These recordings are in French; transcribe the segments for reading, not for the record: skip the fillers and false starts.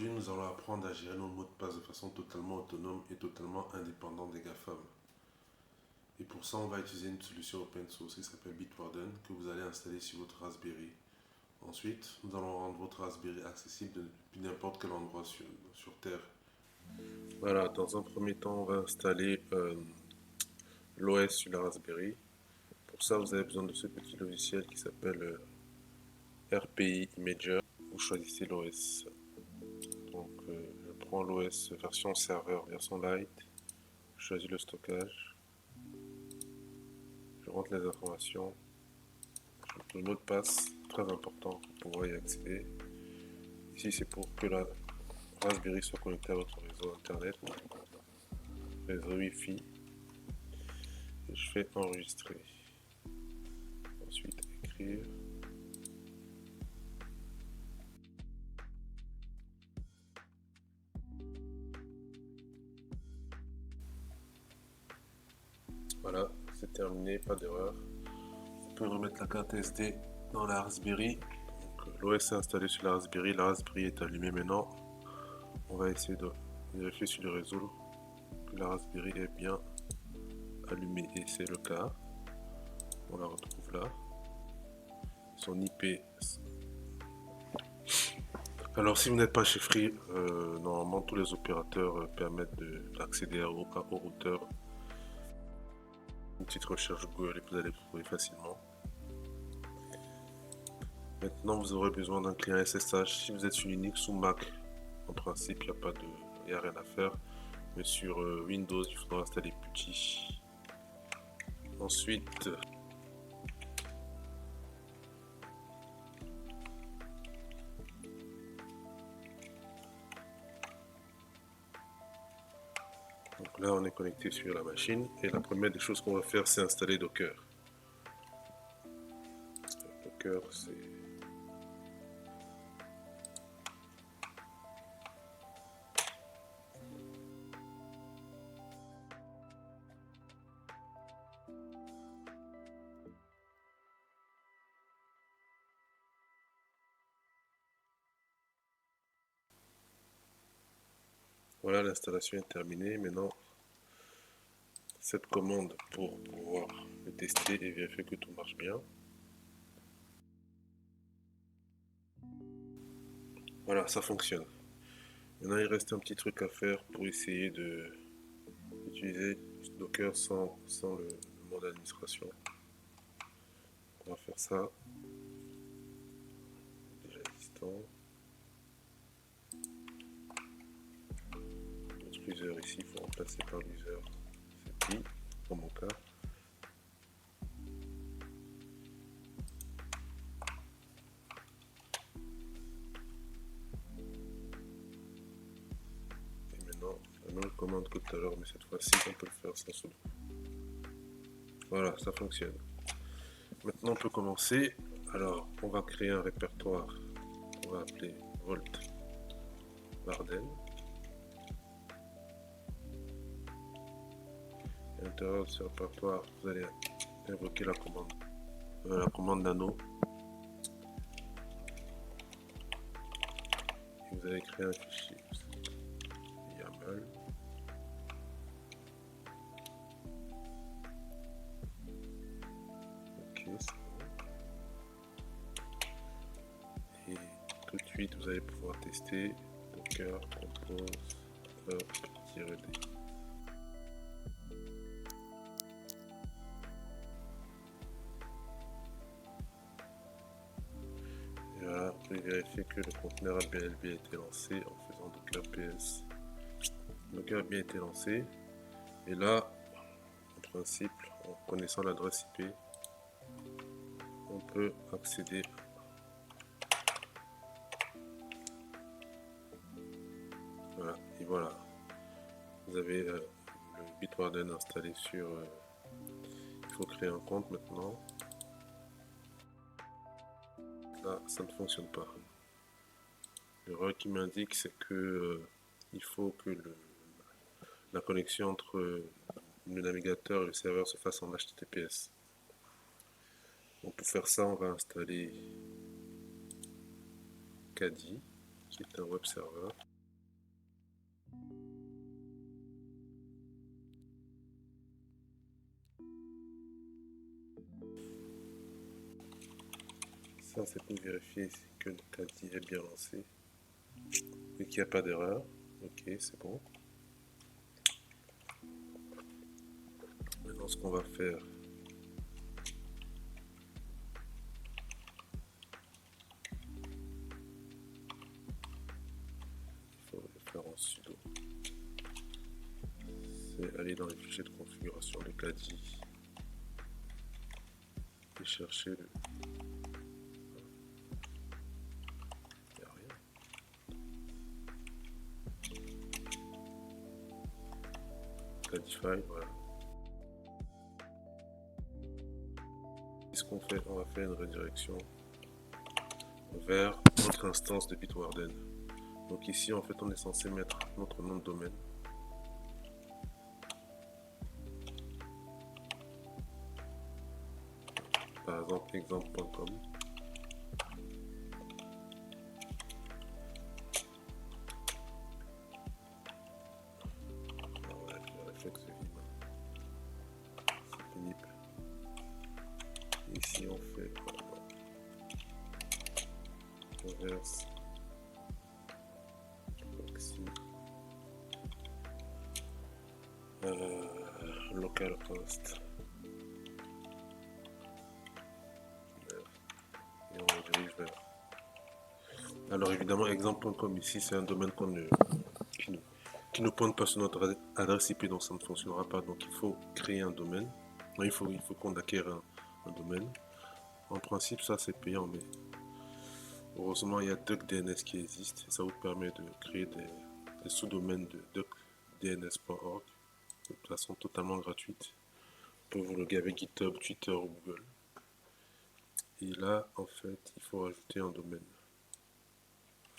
Aujourd'hui, nous allons apprendre à gérer nos mots de passe de façon totalement autonome et totalement indépendante des GAFAM. Et pour ça, on va utiliser une solution open source qui s'appelle Bitwarden que vous allez installer sur votre Raspberry. Ensuite, nous allons rendre votre Raspberry accessible depuis n'importe quel endroit sur Terre. Voilà, dans un premier temps, on va installer l'OS sur la Raspberry. Pour ça, vous avez besoin de ce petit logiciel qui s'appelle RPI Imager. Vous choisissez l'OS. Donc, je prends l'OS version serveur, version light. Je choisis le stockage. Je rentre les informations. Le mot de passe, très important pour pouvoir y accéder. Ici, c'est pour que la Raspberry soit connectée à votre réseau internet, réseau Wi-Fi. Et je fais enregistrer. Ensuite, écrire. Voilà, c'est terminé, pas d'erreur. On peut remettre la carte SD dans la Raspberry. L'OS est installé sur la Raspberry est allumée maintenant. On va essayer de vérifier sur le réseau que la Raspberry est bien allumée et c'est le cas. On la retrouve là. Son IP. Alors si vous n'êtes pas chez Free, normalement tous les opérateurs permettent d'accéder au routeur. Une petite recherche Google et vous allez le trouver facilement. Maintenant vous aurez besoin d'un client SSH. Si vous êtes sur Linux ou Mac, en principe il n'y a rien à faire. Mais sur Windows, il faudra installer PuTTY. Ensuite, donc là on est connecté sur la machine et la première des choses qu'on va faire c'est installer Docker. Docker c'est... Voilà, l'installation est terminée. Maintenant, cette commande pour pouvoir le tester et vérifier que tout marche bien. Voilà, ça fonctionne. Maintenant, il reste un petit truc à faire pour essayer d'utiliser Docker sans le mode d'administration. On va faire ça. Déjà existant. Notre user ici, il faut remplacer par l'user CPI, dans mon cas. Et maintenant, la même commande que tout à l'heure, mais cette fois-ci, on peut le faire sans sudo. Voilà, ça fonctionne. Maintenant, on peut commencer. Alors, on va créer un répertoire. On va appeler Volt Warden. À l'intérieur de ce répertoire, vous allez invoquer la commande nano. Et vous allez créer un fichier YAML. Ok, c'est bon. Et tout de suite, vous allez pouvoir tester Docker compose up-d. Et voilà, vous pouvez vérifier que le conteneur a bien été lancé en faisant Docker ps. Docker a bien été lancé. Et là, en principe, en connaissant l'adresse IP, on peut accéder. Voilà, et voilà. Vous avez le Bitwarden installé sur... il faut créer un compte maintenant. Là, ça ne fonctionne pas. L'erreur qui m'indique, c'est que il faut que la connexion entre le navigateur et le serveur se fasse en HTTPS. Donc pour faire ça, on va installer Kadi. qui est un web server. Ça, c'est pour vérifier que le caddie est bien lancé et qu'il n'y a pas d'erreur. Ok, c'est bon. Maintenant, ce qu'on va faire, il faut le faire en sudo. C'est aller dans les fichiers de configuration de caddie et chercher le... Il n'y a rien. Caddify, voilà. Ce qu'on fait, on va faire une redirection vers notre instance de Bitwarden. Donc ici, en fait, on est censé mettre notre nom de domaine. Par exemple, exemple.com. Voilà, le réflexe vide. C'est pénible. Ici, on fait reverse proxy localhost. Et on redirige vers. Alors évidemment, exemple.com ici, c'est un domaine qui ne pointe pas sur notre adresse IP, donc ça ne fonctionnera pas. Donc il faut créer un domaine. Non, il faut qu'on acquiert un domaine. En principe, ça c'est payant, mais heureusement, il y a DuckDNS qui existe et ça vous permet de créer des sous-domaines de duckdns.org de façon totalement gratuite. Vous pouvez vous loguer avec GitHub, Twitter ou Google. Et là, en fait, il faut ajouter un domaine.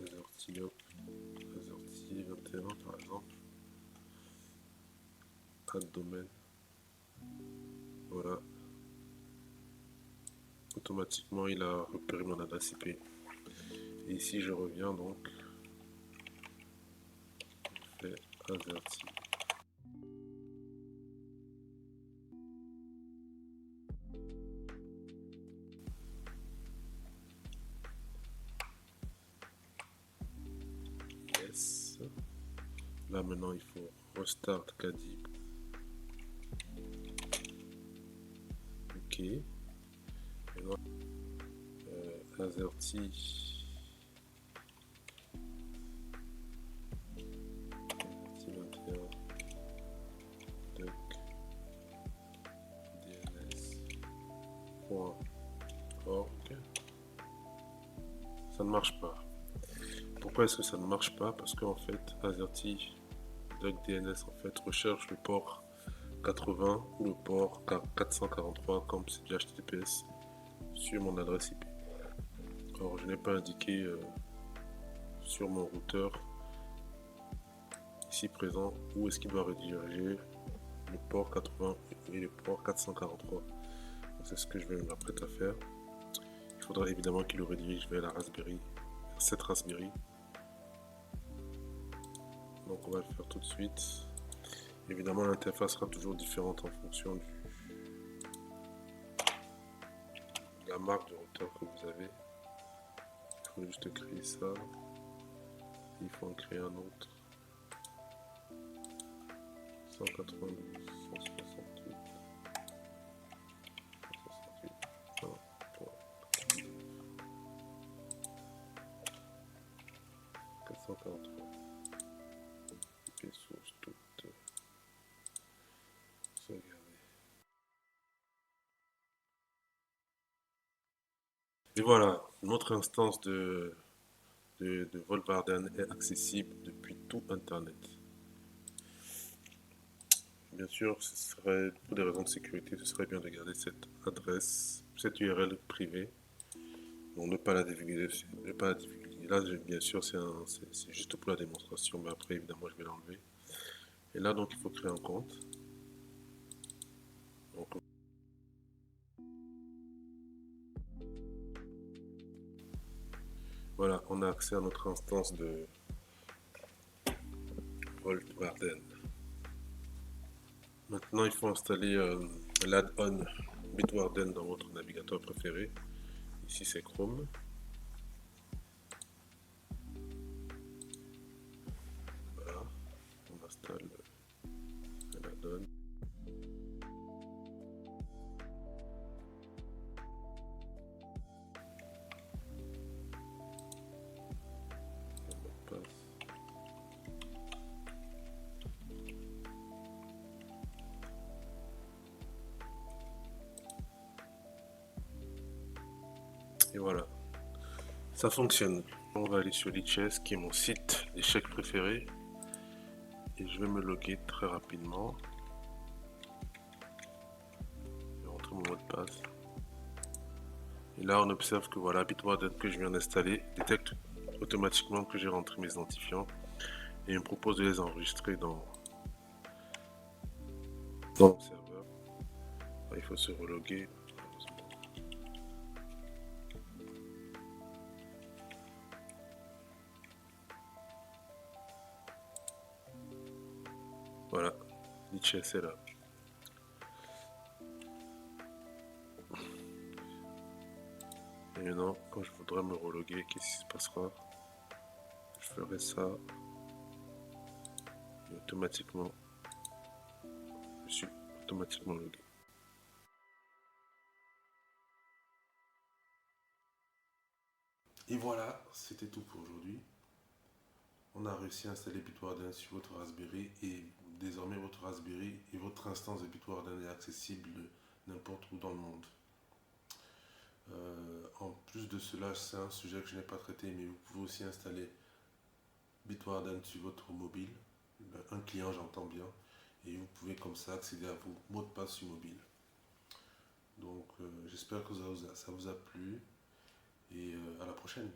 Azerty 21 par exemple. Add domaine. Voilà. Automatiquement, il a repéré mon adresse IP. Et ici, je reviens donc. Je fais Azerty. Yes. Là, maintenant, il faut restart caddie. Ok. Maintenant, Azerty. DNS.org. Ça ne marche pas. Pourquoi est-ce que ça ne marche pas? Parce qu'en fait, Azerty DuckDNS en fait recherche le port 80 ou le port 443 comme c'est du HTTPS sur mon adresse IP. Or, je n'ai pas indiqué sur mon routeur ici présent où est-ce qu'il doit rediriger le port 80 et le port 443. C'est ce que je vais m'apprêter à faire. Il faudra évidemment qu'il le redirige vers la Raspberry, vers cette Raspberry. Donc on va le faire tout de suite. Évidemment, l'interface sera toujours différente en fonction de la marque de routeur que vous avez. Il faut juste créer ça. Il faut en créer un autre. 192, 168. 443 IP source toute sauvegardée. Et voilà, notre instance de Volvarden est accessible depuis tout Internet. Bien sûr, ce serait, pour des raisons de sécurité, ce serait bien de garder cette adresse, cette URL privée. Donc ne pas la divulguer. Là, bien sûr, c'est juste pour la démonstration, mais après, évidemment, je vais l'enlever. Et là, donc, il faut créer un compte. Donc, Voilà, on a accès à notre instance de Bitwarden. Maintenant, il faut installer l'add-on Bitwarden dans votre navigateur préféré. Ici, c'est Chrome. Voilà, on installe l'add-on. Et voilà, ça fonctionne. On va aller sur Lichess, qui est mon site d'échecs préféré. Et je vais me loguer très rapidement. Je vais rentrer mon mot de passe. Et là, on observe que voilà, Bitwarden que je viens d'installer détecte automatiquement que j'ai rentré mes identifiants. Et il me propose de les enregistrer dans le serveur. Alors, il faut se reloguer. Voilà, Lichess est là. Et maintenant, quand je voudrais me reloguer, qu'est-ce qui se passera? Je ferai ça. Et automatiquement, je suis automatiquement logué. Et voilà, c'était tout pour aujourd'hui. On a réussi à installer Bitwarden sur votre Raspberry et désormais votre Raspberry et votre instance de Bitwarden est accessible n'importe où dans le monde. En plus de cela, c'est un sujet que je n'ai pas traité, mais vous pouvez aussi installer Bitwarden sur votre mobile, un client j'entends bien, et vous pouvez comme ça accéder à vos mots de passe sur mobile. Donc j'espère que ça vous a plu et à la prochaine.